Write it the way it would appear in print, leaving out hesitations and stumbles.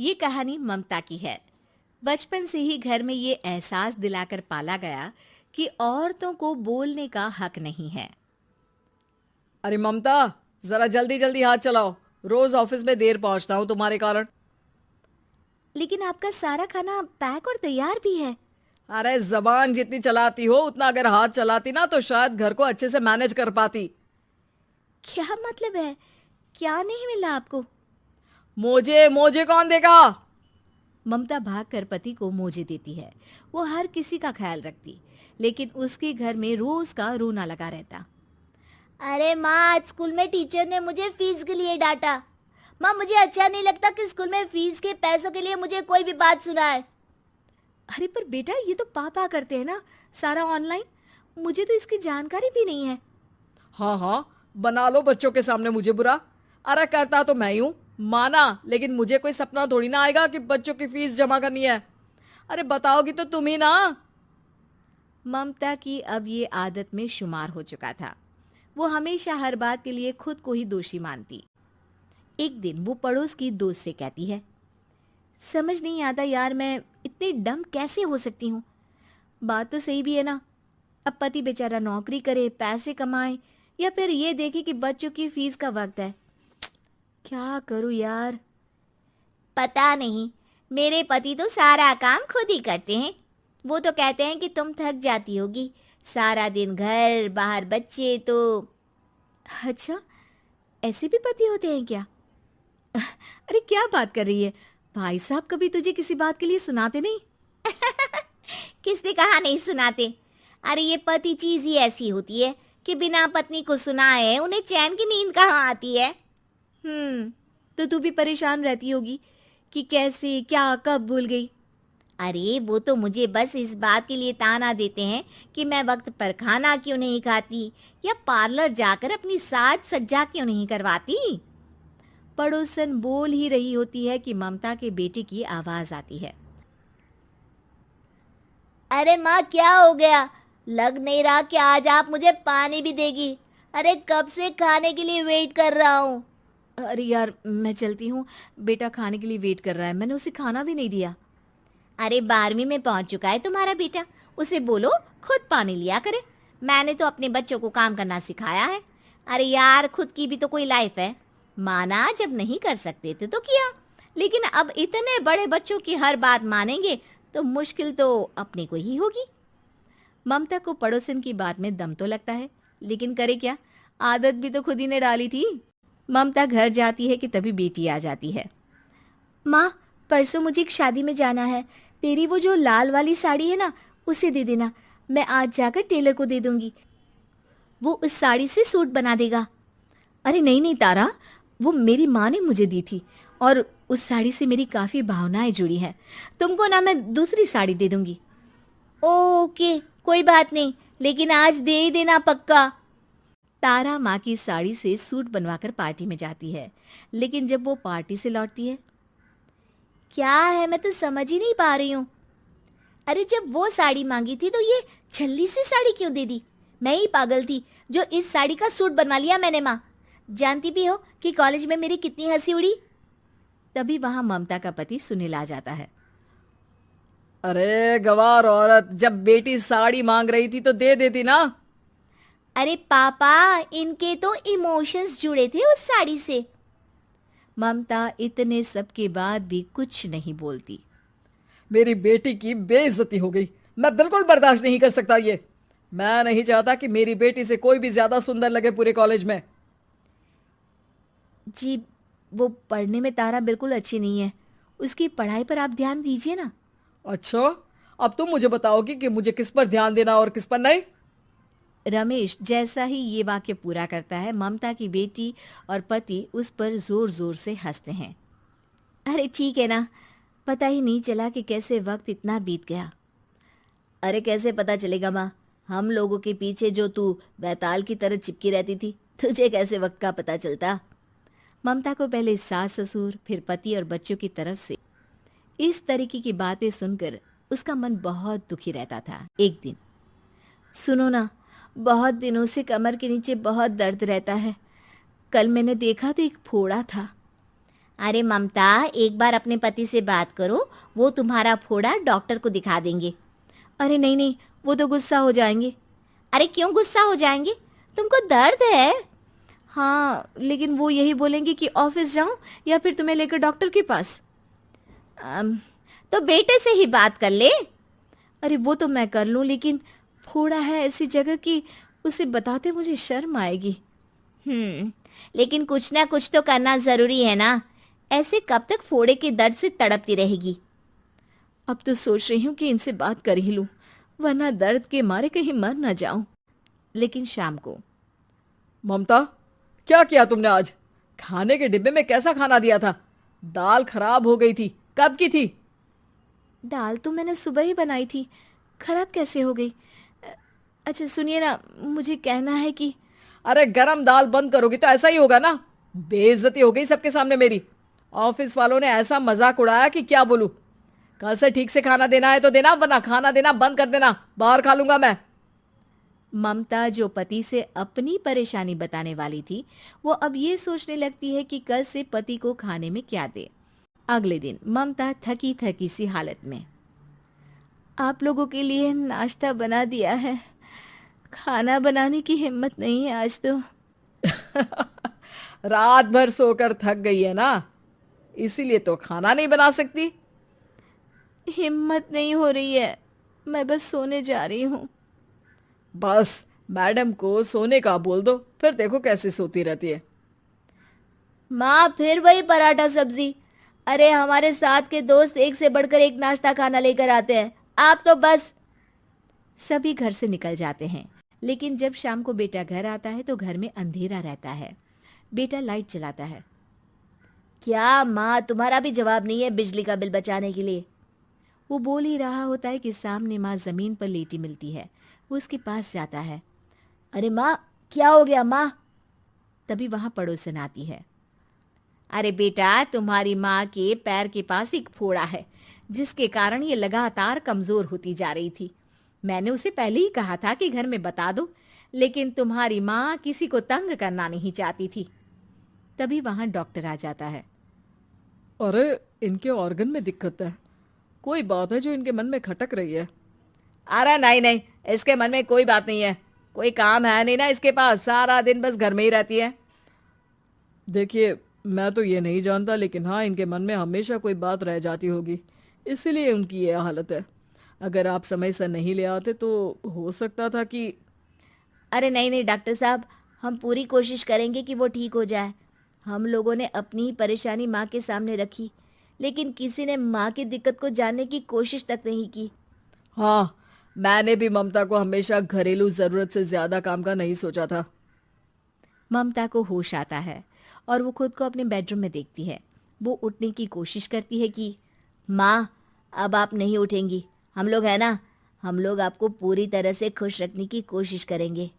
ये कहानी ममता की है। बचपन से ही घर में ये एहसास दिलाकर पाला गया कि औरतों को बोलने का हक नहीं है। अरे ममता, जरा जल्दी जल्दी हाथ चलाओ। रोज ऑफिस में देर पहुंचता हूँ तुम्हारे कारण। लेकिन आपका सारा खाना पैक और तैयार भी है। अरे जबान जितनी चलाती हो उतना अगर हाथ चलाती ना तो शायद घर को अच्छे से मैनेज कर पाती। क्या मतलब है? क्या नहीं मिला आपको? मोजे मोजे कौन देगा? ममता भागकर पति को मोजे देती है। वो हर किसी का ख्याल रखती, लेकिन उसके घर में रोज का रोना लगा रहता। अरे माँ, आज स्कूल में टीचर ने मुझे फीस के लिए डांटा। माँ, मुझे अच्छा नहीं लगता कि स्कूल में फीस के पैसों के लिए मुझे कोई भी बात सुनाए। अरे पर बेटा, ये तो पापा करते हैं ना, सारा ऑनलाइन। मुझे तो इसकी जानकारी भी नहीं है। हाँ हाँ, बना लो बच्चों के सामने मुझे बुरा। अरे करता तो मैं ही हूँ, माना, लेकिन मुझे कोई सपना थोड़ी ना आएगा कि बच्चों की फीस जमा करनी है। अरे बताओगी तो तुम ही ना। ममता की अब ये आदत में शुमार हो चुका था। वो हमेशा हर बात के लिए खुद को ही दोषी मानती। एक दिन वो पड़ोस की दोस्त से कहती है, समझ नहीं आता यार, मैं इतनी डम कैसे हो सकती हूँ। बात तो सही भी है ना। अब पति बेचारा नौकरी करे, पैसे कमाए, या फिर ये देखे कि बच्चों की फीस का वक्त है। क्या करूँ यार। पता नहीं, मेरे पति तो सारा काम खुद ही करते हैं। वो तो कहते हैं कि तुम थक जाती होगी, सारा दिन घर बाहर बच्चे। तो अच्छा, ऐसे भी पति होते हैं क्या? अरे क्या बात कर रही है? भाई साहब कभी तुझे किसी बात के लिए सुनाते नहीं? किसने कहा नहीं सुनाते? अरे ये पति चीज ही ऐसी होती है कि बिना पत्नी को सुनाए उन्हें चैन की नींद कहाँ आती है। तो तू भी परेशान रहती होगी कि कैसे, क्या, कब भूल गई। अरे वो तो मुझे बस इस बात के लिए ताना देते हैं कि मैं वक्त पर खाना क्यों नहीं खाती या पार्लर जाकर अपनी साज सज्जा क्यों नहीं करवाती। पड़ोसन बोल ही रही होती है कि ममता के बेटे की आवाज आती है। अरे माँ, क्या हो गया? लग नहीं रहा कि आज आप मुझे पानी भी देगी। अरे कब से खाने के लिए वेट कर रहा हूँ। अरे यार, मैं चलती हूँ। बेटा खाने के लिए वेट कर रहा है, मैंने उसे खाना भी नहीं दिया। अरे 12वीं में पहुंच चुका है तुम्हारा बेटा, उसे बोलो खुद पानी लिया करे। मैंने तो अपने बच्चों को काम करना सिखाया है। अरे यार, खुद की भी तो कोई लाइफ है। माना जब नहीं कर सकते थे तो किया, लेकिन अब इतने बड़े बच्चों की हर बात मानेंगे तो मुश्किल तो अपने को ही होगी। ममता को पड़ोसन की बात में दम तो लगता है, लेकिन करे क्या, आदत भी तो खुद ही ने डाली थी। ममता घर जाती है कि तभी बेटी आ जाती है। माँ, परसों मुझे एक शादी में जाना है। तेरी वो जो लाल वाली साड़ी है ना, उसे दे देना। मैं आज जाकर टेलर को दे दूंगी, वो उस साड़ी से सूट बना देगा। अरे नहीं नहीं तारा, वो मेरी माँ ने मुझे दी थी और उस साड़ी से मेरी काफ़ी भावनाएं जुड़ी हैं। तुमको ना मैं दूसरी साड़ी दे दूंगी। ओके, कोई बात नहीं, लेकिन आज दे ही देना पक्का। तारा माँ की साड़ी से सूट बनवाकर पार्टी में जाती है, लेकिन जब वो पार्टी से लौटती है, क्या है, मैं तो समझ ही नहीं पा रही हूँ। अरे जब वो साड़ी मांगी थी तो ये छल्ली सी साड़ी क्यों दे दी? मैं ही पागल थी जो इस साड़ी का सूट बनवा लिया मैंने। माँ, जानती भी हो कि कॉलेज में मेरी कितनी हंसी उड़ी। तभी वहां ममता का पति सुनील आ जाता है। अरे गवार औरत, जब बेटी साड़ी मांग रही थी तो दे देती ना। अरे पापा, इनके तो इमोशंस जुड़े थे उस साड़ी से। ममता इतने सब के बाद भी कुछ नहीं बोलती। मेरी बेटी की बेइज्जती हो गई, मैं बिल्कुल बर्दाश्त नहीं कर सकता ये। मैं नहीं चाहता कि मेरी बेटी से कोई भी ज्यादा सुंदर लगे पूरे कॉलेज में। जी, वो पढ़ने में तारा बिल्कुल अच्छी नहीं है, उसकी पढ़ाई पर आप ध्यान दीजिए ना। अच्छा, अब तुम मुझे बताओगी कि मुझे किस पर ध्यान देना और किस पर नहीं। रमेश जैसा ही ये वाक्य पूरा करता है, ममता की बेटी और पति उस पर जोर जोर से हंसते हैं। अरे ठीक है ना, पता ही नहीं चला कि कैसे वक्त इतना बीत गया। अरे कैसे पता चलेगा माँ, हम लोगों के पीछे जो तू बैताल की तरह चिपकी रहती थी, तुझे कैसे वक्त का पता चलता। ममता को पहले सास ससुर, फिर पति और बच्चों की तरफ से इस तरीके की बातें सुनकर उसका मन बहुत दुखी रहता था। एक दिन, सुनो ना, बहुत दिनों से कमर के नीचे बहुत दर्द रहता है। कल मैंने देखा तो एक फोड़ा था। अरे ममता, एक बार अपने पति से बात करो, वो तुम्हारा फोड़ा डॉक्टर को दिखा देंगे। अरे नहीं नहीं, वो तो गुस्सा हो जाएंगे। अरे क्यों गुस्सा हो जाएंगे? तुमको दर्द है? हाँ, लेकिन वो यही बोलेंगे कि ऑफिस जाऊं या फिर तुम्हें लेकर डॉक्टर के पास। तो बेटे से ही बात कर ले। अरे वो तो मैं कर लूं, लेकिन फोड़ा है ऐसी जगह कि उसे बताते मुझे शर्म आएगी। लेकिन कुछ ना कुछ तो करना जरूरी है ना। ऐसे कब तक फोड़े के दर्द से तड़पती रहेगी? अब तो सोच रही हूँ कि इनसे बात कर ही लूं, वरना दर्द के मारे कहीं मर ना जाऊं। लेकिन शाम को, ममता, क्या किया तुमने आज? खाने के डिब्बे में कैसा खाना दिया था? दाल खराब हो गई थी। कब की थी? दाल तो मैंने सुबह ही बनाई थी, खराब कैसे हो गई? अच्छा सुनिए ना, मुझे कहना है कि अरे गरम दाल बंद करोगी तो ऐसा ही होगा ना। बेइज्जती हो गई सबके सामने मेरी। ऑफिस वालों ने ऐसा मजाक उड़ाया कि क्या बोलूं। कल से ठीक से खाना देना है तो देना, वरना खाना देना बंद कर देना। बाहर खा लूंगा मैं। ममता, जो पति से अपनी परेशानी बताने वाली थी, वो अब ये सोचने लगती है कि कल से पति को खाने में क्या दे। अगले दिन ममता थकी थकी सी हालत में, आप लोगों के लिए नाश्ता बना दिया है, खाना बनाने की हिम्मत नहीं है आज तो। रात भर सोकर थक गई है ना, इसीलिए तो खाना नहीं बना सकती। हिम्मत नहीं हो रही है, मैं बस सोने जा रही हूँ। बस मैडम को सोने का बोल दो, फिर देखो कैसे सोती रहती है। माँ, फिर वही पराठा सब्जी। अरे हमारे साथ के दोस्त एक से बढ़कर एक नाश्ता खाना लेकर आते हैं, आप तो बस। सभी घर से निकल जाते हैं, लेकिन जब शाम को बेटा घर आता है तो घर में अंधेरा रहता है। बेटा लाइट जलाता है। क्या माँ, तुम्हारा भी जवाब नहीं है बिजली का बिल बचाने के लिए? वो बोल ही रहा होता है कि सामने माँ जमीन पर लेटी मिलती है। वो उसके पास जाता है। अरे माँ, क्या हो गया माँ? तभी वहां पड़ोसन आती है। अरे बेटा, तुम्हारी माँ के पैर के पास एक फोड़ा है, जिसके कारण ये लगातार कमजोर होती जा रही थी। मैंने उसे पहले ही कहा था कि घर में बता दो, लेकिन तुम्हारी माँ किसी को तंग करना नहीं चाहती थी। तभी वहां डॉक्टर आ जाता है। अरे इनके ऑर्गन में दिक्कत है, कोई बात है जो इनके मन में खटक रही है। अरे नहीं नहीं, इसके मन में कोई बात नहीं है, कोई काम है नहीं ना इसके पास, सारा दिन बस घर में ही रहती है। देखिए, मैं तो ये नहीं जानता, लेकिन हाँ, इनके मन में हमेशा कोई बात रह जाती होगी, इसीलिए उनकी ये हालत है। अगर आप समय से नहीं ले आते तो हो सकता था कि। अरे नहीं नहीं डॉक्टर साहब, हम पूरी कोशिश करेंगे कि वो ठीक हो जाए। हम लोगों ने अपनी ही परेशानी माँ के सामने रखी, लेकिन किसी ने माँ की दिक्कत को जानने की कोशिश तक नहीं की। हाँ, मैंने भी ममता को हमेशा घरेलू जरूरत से ज्यादा काम का नहीं सोचा था। ममता को होश आता है और वो खुद को अपने बेडरूम में देखती है। वो उठने की कोशिश करती है कि माँ, अब आप नहीं उठेंगी। हम लोग है ना, हम लोग आपको पूरी तरह से खुश रखने की कोशिश करेंगे।